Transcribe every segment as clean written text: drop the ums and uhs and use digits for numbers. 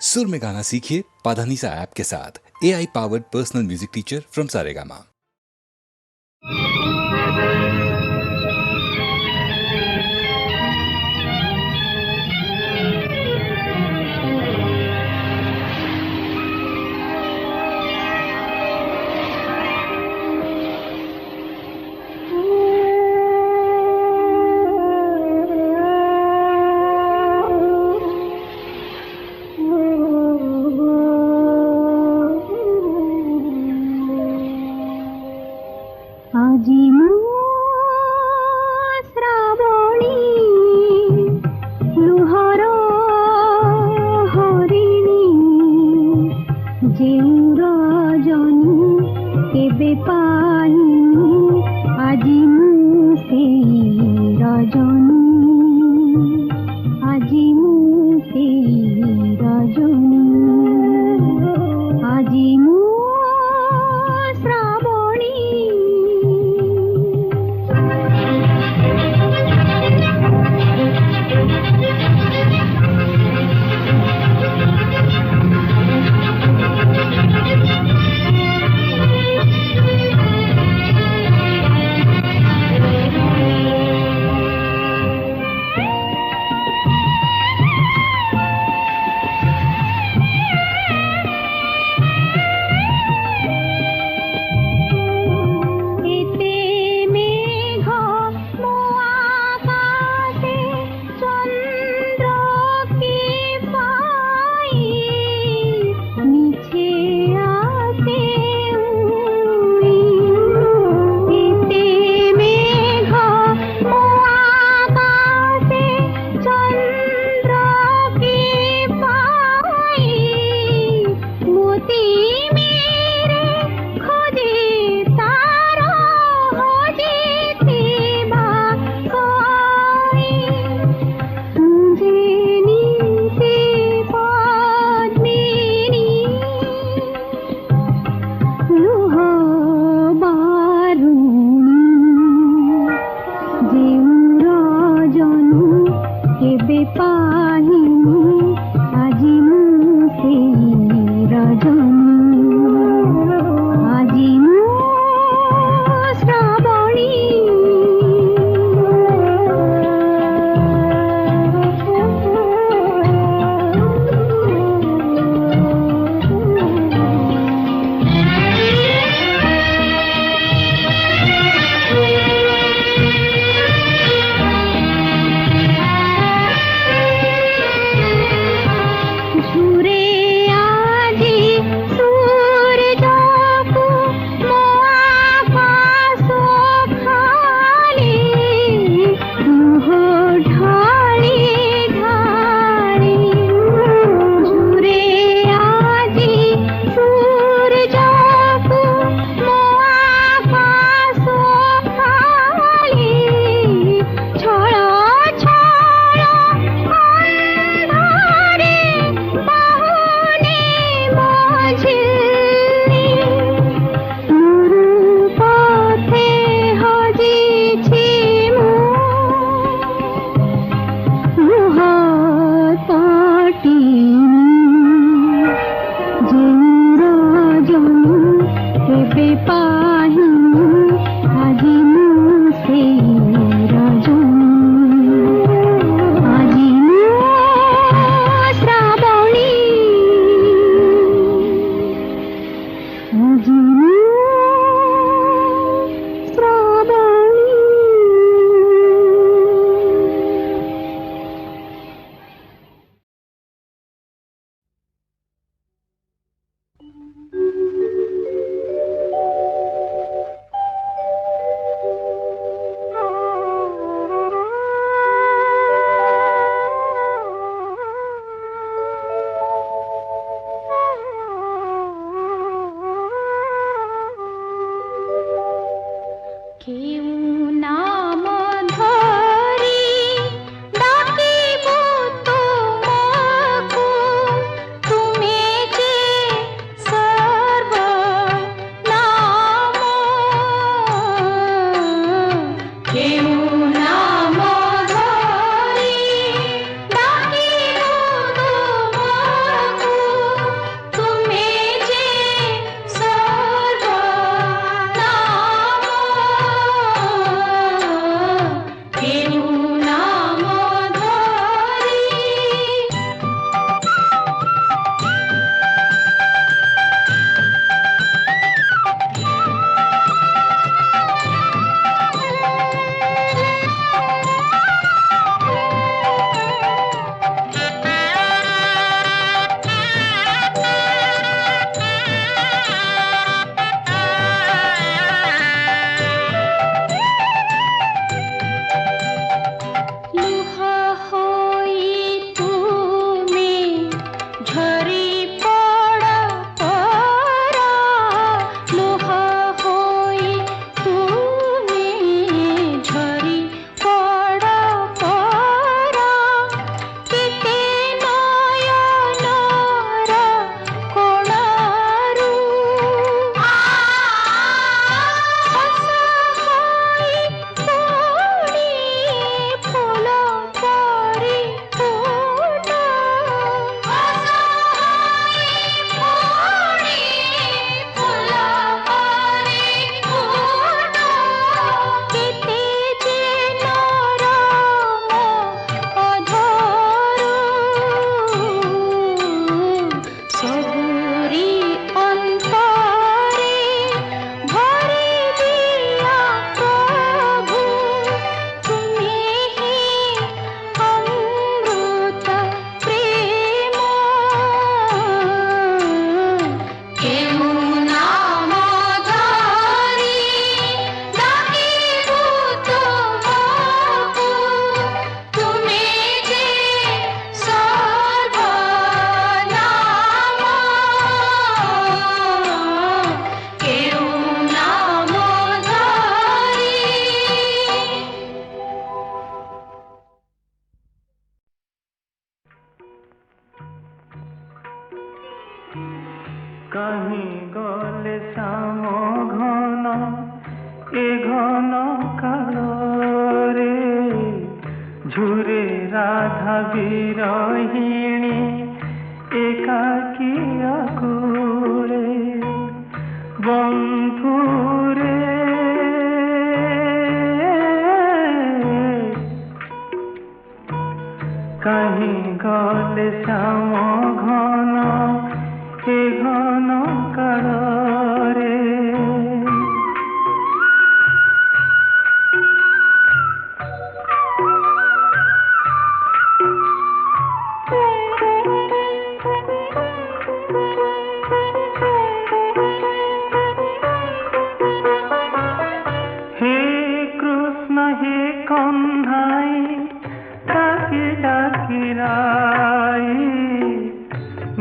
सुर में गाना सीखिए पाधानीसा ऐप के साथ। AI powered personal music teacher from Saregama. कहीं गले श्याम घन ए घन कालोरे झुरे राधा विरहिणी एकाकी अकुले बंधुरे कहीं गले श्याम घन ए घन कालोरे हे कृष्ण हे कन्हाई डाकी डाकी राई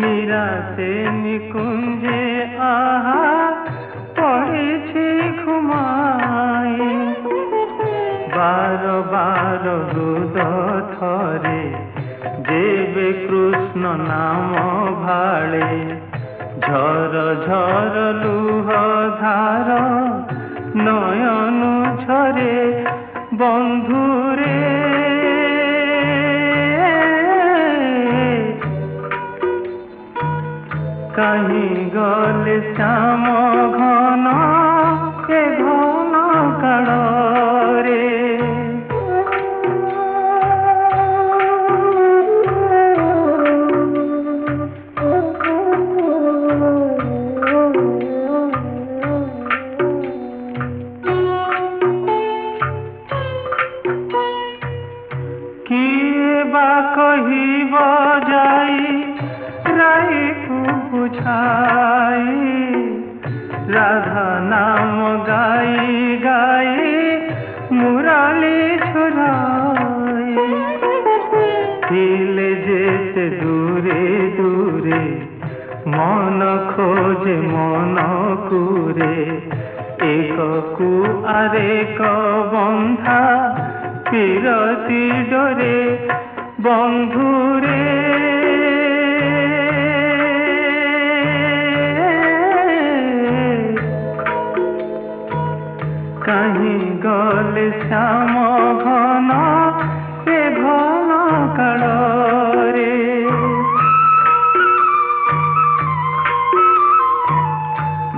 मीरा से निकुंजे आहा पड़े घुमाई बार बार रुद थरे जेबे कृष्ण नाम भाड़े झर झर लुह धार नयन झरे बंधुरे कहीं गले श्याम घन ए घन कालोरे किए बा कहिब जाई राई को बुझाई राधा नाम गाई गाई मुरली छुराई दिले जेते दूरे दूरे मन खोजे मन कुरे एक कु आरेक बंधा पिरती डोरे बंधुरे कहीं गले श्याम घन ए घन कालोरे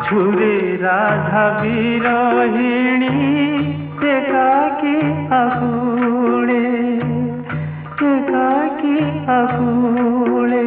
झुरे राधा विरहिणी एकाकी आकुले एकाकी आकुले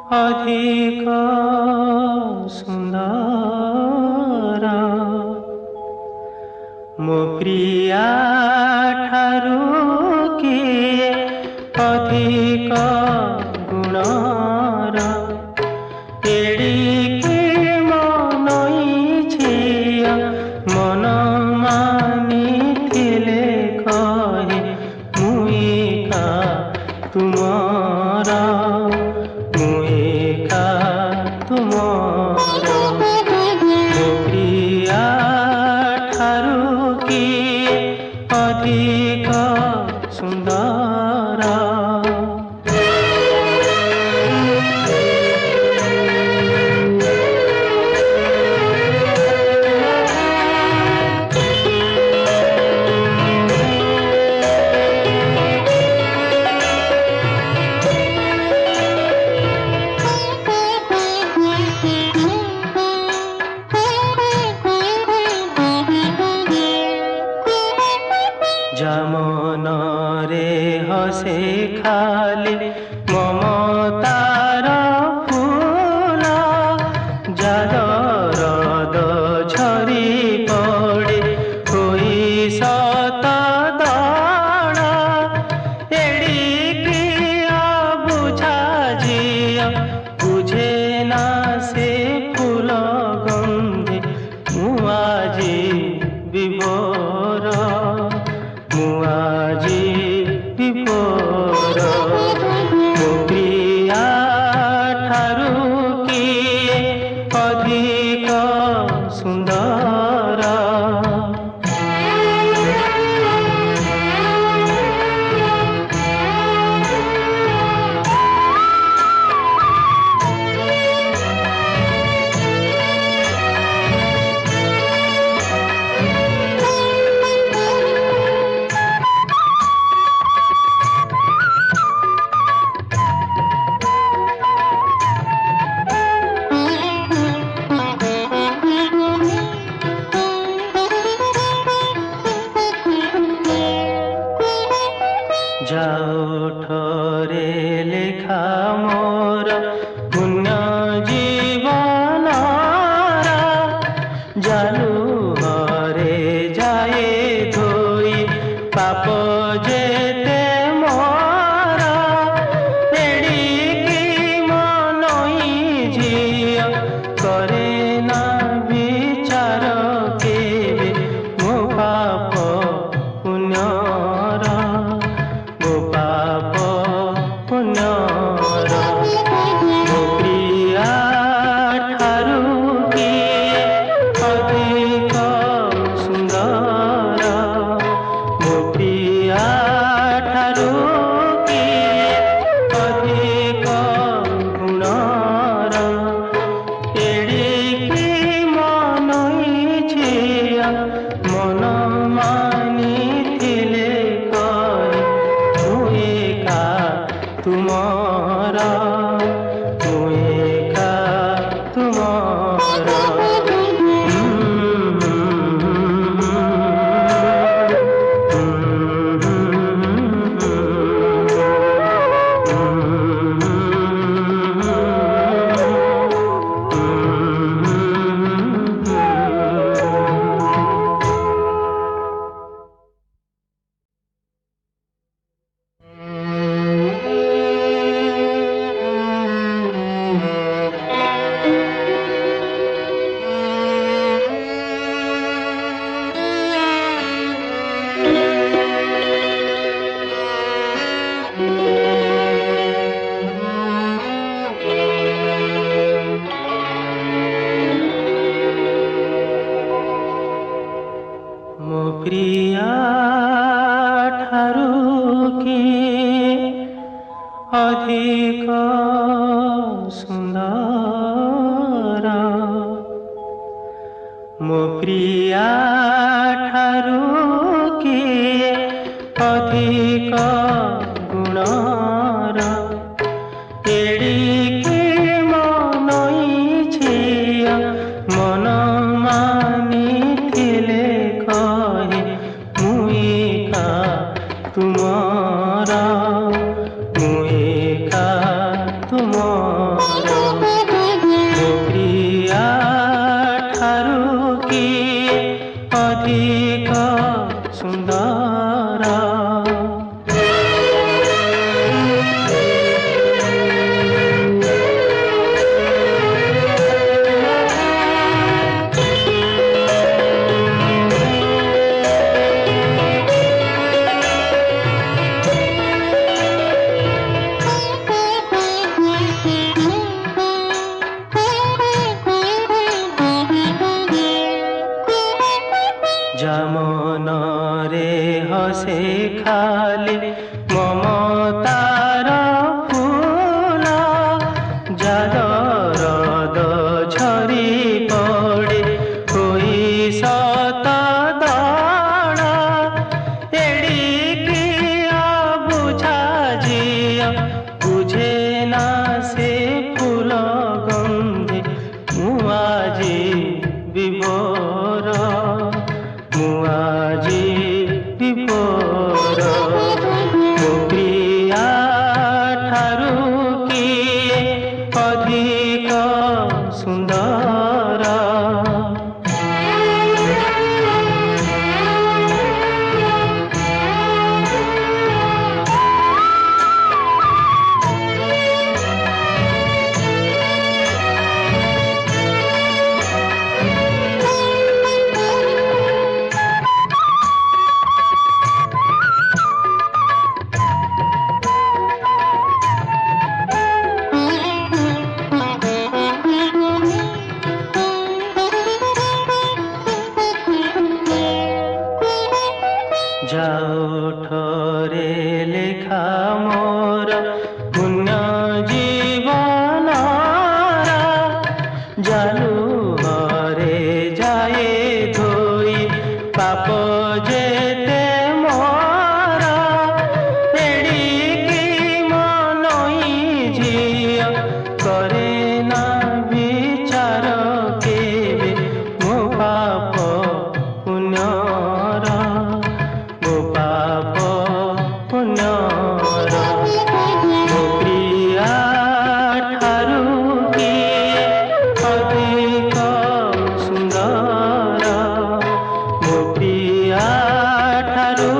ଅଧିକ ସୁନ୍ଦର ମୋ ପ୍ରିୟା ଠାରୁ କିଏ ଅଧିକ ଗୁଣର ଏଡ଼ିକି ମନଇ ଝିଅ ମନ ମାନିଥିଲେ କହେ ମୁଁ ଏକା ତୁମର ମୁଁ ଏକା ତୁମର ମୋ ପ୍ରିୟା ଠାରୁ କିଏ ଅଧିକ ସୁନ୍ଦର জামনরে হসে খালি মমতার ফুল যাদরদ ঝরি পড়ে হই সত দল এড়িকি বুঝা ঝিয়া বুঝে না সে ফুল গন্ধে মু আজি বিভোর ମୁଁ ଆଜି ବିଭୋର ମୋ ପ୍ରିୟା ଠାରୁ କିଏ ଅଧିକ ସୁନ୍ଦର যাওঠরে লেখা মোর পুণ্য জীবন জালু হরে যায় ধোই পাপ যেতে মোর এড়িকি মনই ঝিଅ করে না বিচার কেবে ମୋ ପାପ ପୁଣ୍ୟର ମୋ ପାପ ପୁଣ୍ୟର ମୋ ପ୍ରିୟା ଠାରୁ କିଏ ଅଧିକ ସୁନ୍ଦର ମୋ ପ୍ରିୟା ଠାରୁ କିଏ ଅଧିକ ଗୁଣର ଏଡ଼ିକି ମନଇ ଝିଅ ମନ ମାନିଥିଲେ କହେ ମୁଁ ଏକା ତୁମର ମୁଁ ଏକା ତୁମର ମୋ ପ୍ରିୟା ଠାରୁ କିଏ ଅଧିକ ସୁନ୍ଦର ମୋ ପ୍ରିୟା ଠାରୁ କିଏ ଅଧିକ ଗୁଣର ଏଡ଼ିକି ମନଇ ଝିଅ ମନ ମାନିଥିଲେ କହେ ମୁଁ ଏକା ତୁମର ମୁଁ ଏକା ତୁମର मोर पुण्य जीवन जालू हरे जाए धोई पाप जेते मोर एड़िकी मनई झिया करे ना विचार केवे मो पाप पुण्यर मो पाप पुण्यर मो प्रिया ठारू किए अधिक सुंदर मो प्रिया ठारू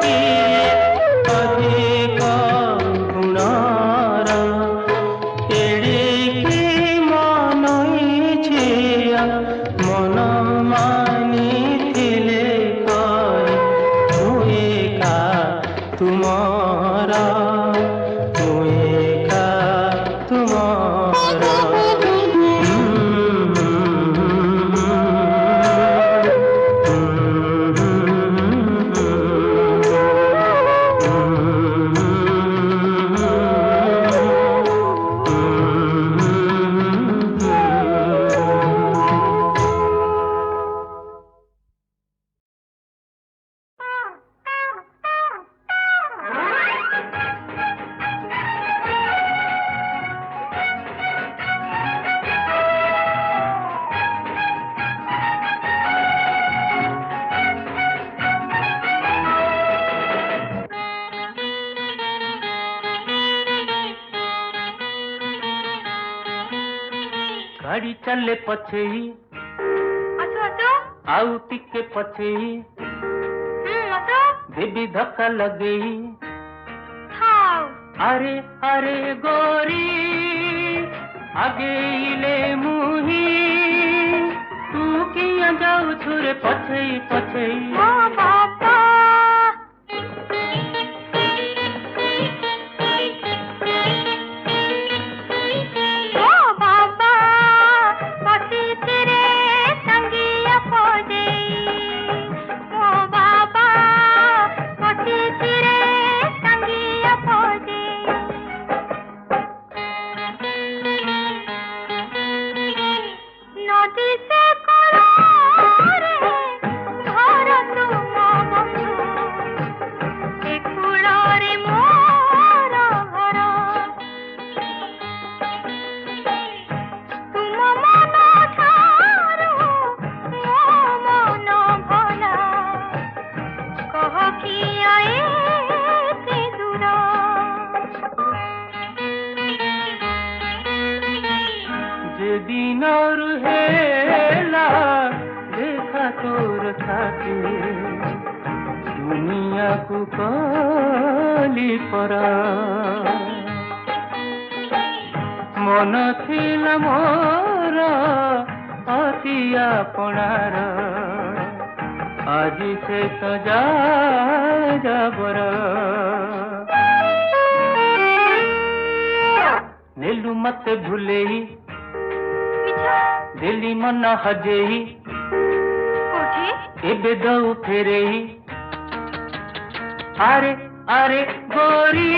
किए अधिक गुणर एड़िकी मनई झिया मन मानिथिले कहे मु एका तुमर मु एका तुमर गाड़ी चले पछे असो असो आउ टिके पछे असो देवी धक्का लगे थाओ अरे अरे गोरी आगे ले मुही तू किया जाऊ छुरे पछे पछे ओ बाबा ओ बाबा पति तेरे संगिया पोजे ओ बाबा पति तेरे संगिया पोजे नदी से करो रे घर तुम बंधु ए कूଳରେ मोर घर तुम मन ଠାରୁ ମୋ ମନ ଭଲା କହ କିଆ ଏତେ ଦୂର जे दिन हेला देखा तोर साथी दुनिया को कली परा मन थिला मोर अति आपणार आज से तो जा जाबर नेलु मत भूलेई ମିଛ दिल्ली मन हजेई କୋଠି एबे दऊ फेरेई अरे अरे गोरी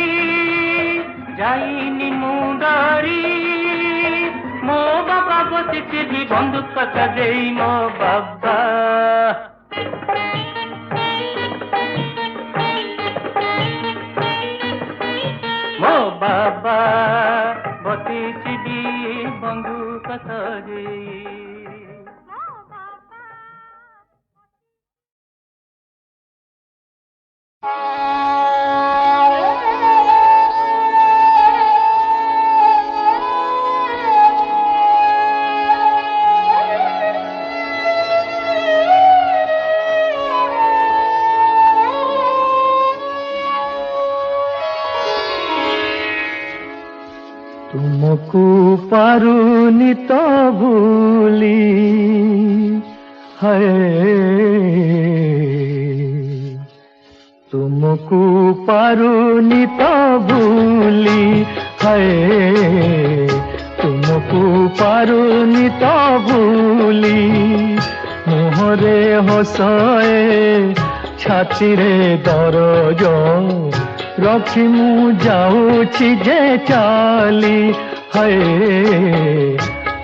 जाइनी मुंडरी मो बाबा बसिछि भी बंदूक सजेई मो बाबा मो बाबा बसिछि भी बंदूक सजेई ମୋ ବାବା तुमको पारुनी तो भूली है तुमको पारुनी तो भूली है तुमको पारुनी तो भूली मुहरे हसए छाती रे दरज ରଖି ମୁଁ ଯାଉଛି ଯେ ଚାଲି ହାୟ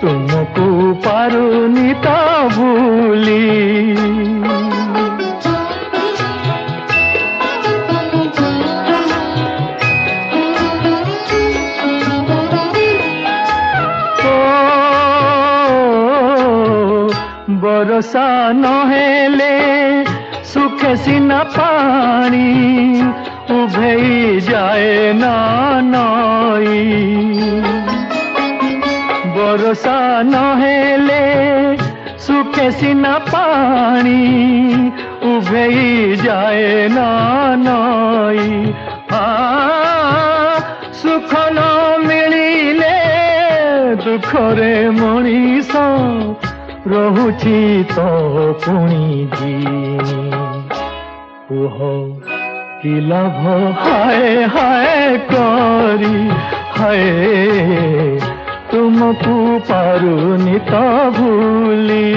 ତୁମକୁ ପାରୁନି ତ ଭୁଲି बरसा नहेले सुखे सिना पानी उभेई जाए ना नई बरसा नहेले सुखे सिना पानी उभेई जाए ना नई सुख न मिलिले दुखरे मनीष रहुची तो पुणी जीनी कुह कि लाभ हाय हाय करी हाय तुमको पारुनी तो भूली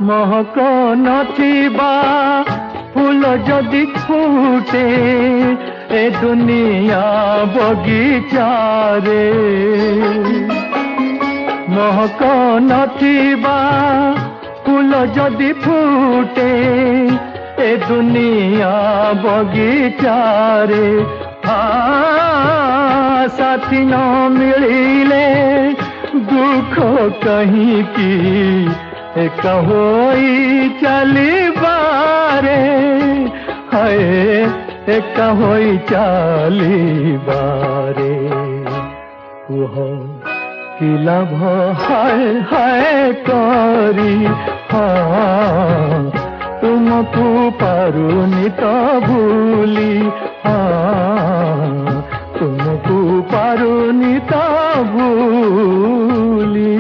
महक नथिबा फूल जदि फूटे ए दुनिया बगीचा रे महक नथिबा फूल जदि फूटे ए दुनिया बगीचा रे साथी न मिलिले दुख कहीं की एक होई चली बारे हाय एक होई चली बारे कुह कि लाभ हाय हाय करी तुमको पारुनी तो भूली तुमको पारुनी तो भूली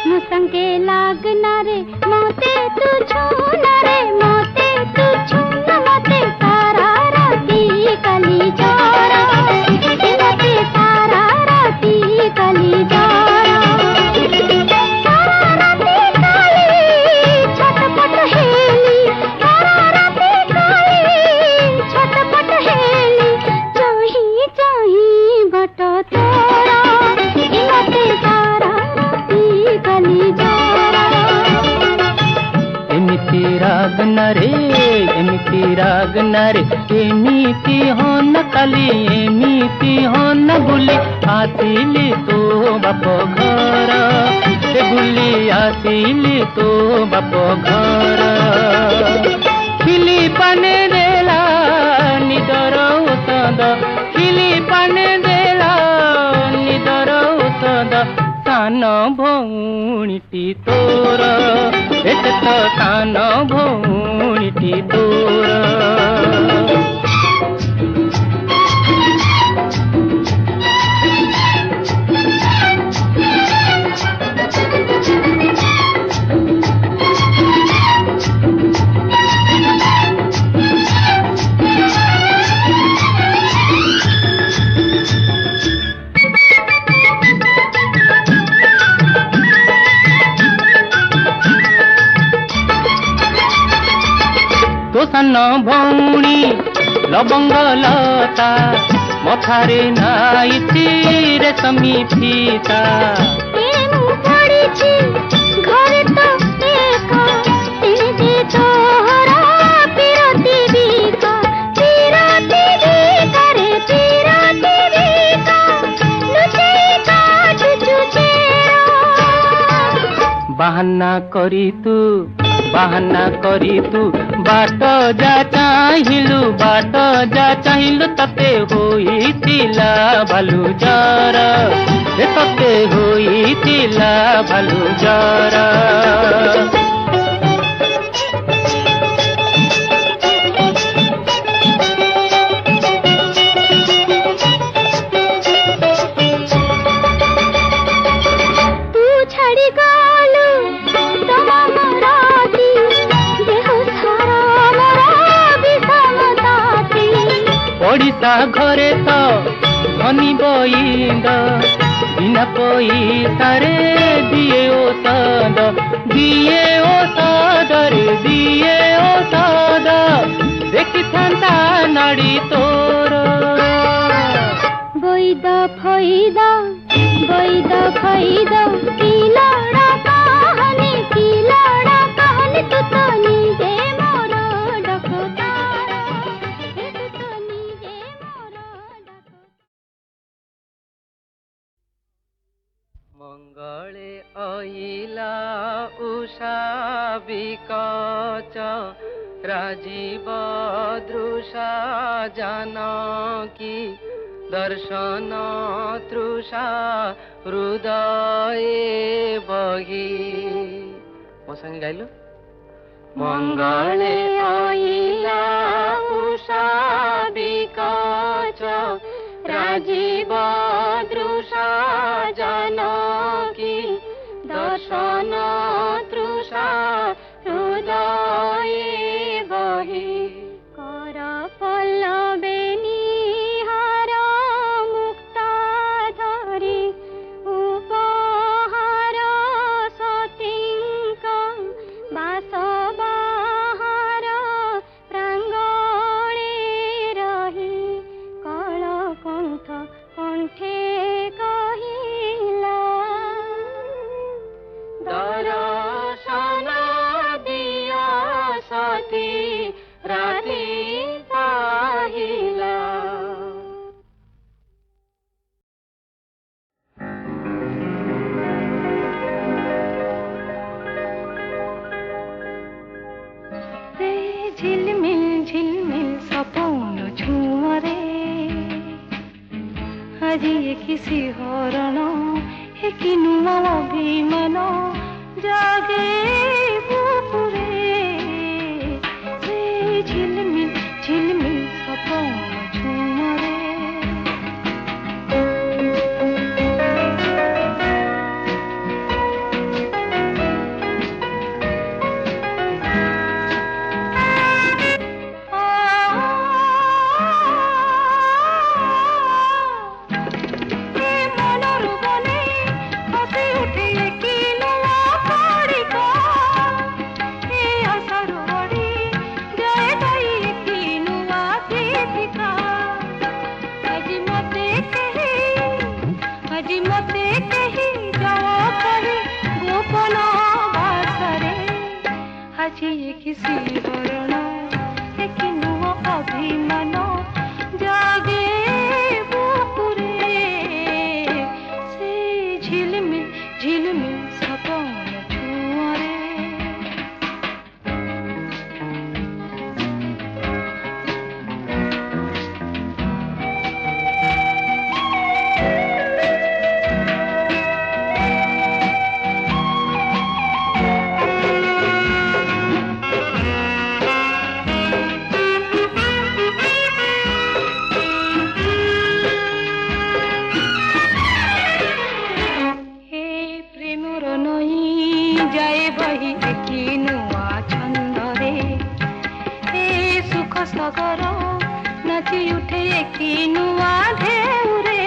मुसंगे लागना रे मोते तू छूना रे मोते तू छूना मोते सारा राती कली जारा मोते सारा राती कली जारा सारा राती काली छटपट हेली सारा राती काली छटपट हेली चाही चाही बट तोरा मोते सारा एमिति राग नरे एमिति हन काली एमिति हन बुली आसिली तो बाप घर से बुली आसिली तो बाप घर खिली पाने देला निदर औषध खिली पाने देला निदर औषध सान भौणीटी तोर एत तो सान भौणीटी तोर सान भौणी लबंग लता मथारे नाइती रेशमी फीता घरे तो एका तेजे तोहरा पिरती बीका रे पिरती बीका लुचे काट चुचेरा बहाना करी तू बाट जा चाहिलु तते होइतिला भालु जर तते होइतिला भालु जर ओडिशा घरे तो धनी बईंद बिना पैसा रे दिए ओषध रे दिए ओषध देखी था नाड़ी तोर बैद फैद की लड़ा कहानी तू तो निजे मोर डकतार तू तो निजे मोर मंगले अइला उषा बिकच राजीव दृषा जानकी दर्शन तृषा हृदय बही मो संगे गाइलु मंगले अइला उषा बिकच राजीव दृषा जानकी दर्शन तृषा हृदय बही कर पल्लवेनी हार मुक्ता धरी उपहार सतींक बासबाहार प्रांगणे रही कलकंठ कंठे कहिला दर्शन दिया सती राती पाहिला रे झिलमिल सपन झुमरे আজি কিসি হরণ হে কি নুয়া অভিমান জাগে বুকুরে রে ঝিলমিল সপন ঝুমরে किसी हरण कि नुआ अभिमान जागे बुकुरे से झिलमिल सपन झुमरे सगर नाची उठे कि नुआ ढेउरे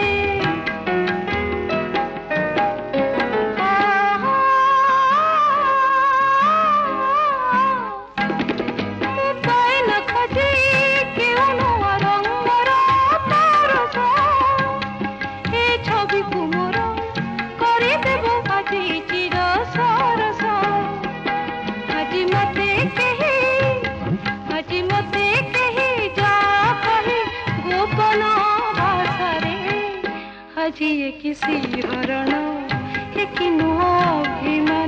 न खोजी क्यों नुआ रंगर परस ए छवि कुमोर करी देव আজি चिर सरस আজি मते আজি किसी हरण कि नुआ अभिमान